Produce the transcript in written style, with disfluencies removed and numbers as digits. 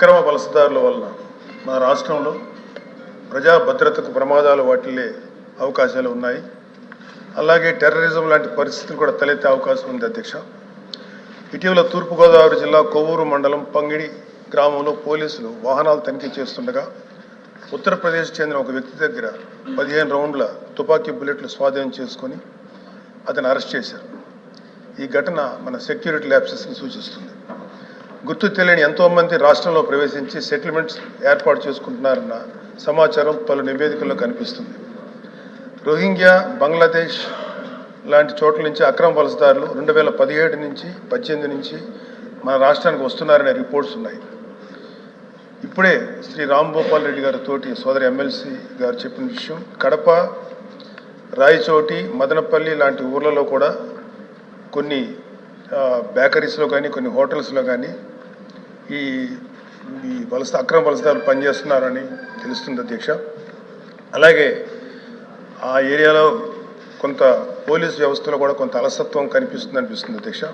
అక్రమ వలసదారుల వలన మన రాష్ట్రంలో ప్రజా భద్రతకు ప్రమాదాలు వాటిల్లే అవకాశాలు ఉన్నాయి. అలాగే టెర్రరిజం లాంటి పరిస్థితులు కూడా తలెత్తే అవకాశం ఉంది. అధ్యక్ష, ఇటీవల తూర్పుగోదావరి జిల్లా కొవ్వూరు మండలం పంగిడి గ్రామంలో పోలీసులు వాహనాలు తనిఖీ చేస్తుండగా ఉత్తరప్రదేశ్ చెందిన ఒక వ్యక్తి దగ్గర 15 రౌండ్ల తుపాకీ బుల్లెట్లు స్వాధీనం చేసుకొని అతను అరెస్ట్ చేశారు. ఈ ఘటన మన సెక్యూరిటీ ల్యాప్సెస్ని సూచిస్తుంది. గుర్తు తెలియని ఎంతోమంది రాష్ట్రంలో ప్రవేశించి సెటిల్మెంట్స్ ఏర్పాటు చేసుకుంటున్నారన్న సమాచారం పలు నివేదికల్లో కనిపిస్తుంది. రోహింగ్యా, బంగ్లాదేశ్ లాంటి చోట్ల నుంచి అక్రమ వలసదారులు 2017 నుంచి 18 నుంచి మన రాష్ట్రానికి వస్తున్నారనే రిపోర్ట్స్ ఉన్నాయి. ఇప్పుడే శ్రీ రాంభూపాల్ రెడ్డి గారి తోటి సోదరి ఎమ్మెల్సీ గారు చెప్పిన విషయం, కడప, రాయచోటి, మదనపల్లి లాంటి ఊర్లలో కూడా కొన్ని బేకరీస్లో కానీ కొన్ని హోటల్స్లో కానీ ఈ అక్రమ వలసదారులు పనిచేస్తున్నారని తెలుస్తుంది. అధ్యక్ష, అలాగే ఆ ఏరియాలో కొంత పోలీస్ వ్యవస్థలో కూడా కొంత అలసత్వం కనిపిస్తుంది అనిపిస్తుంది. అధ్యక్ష,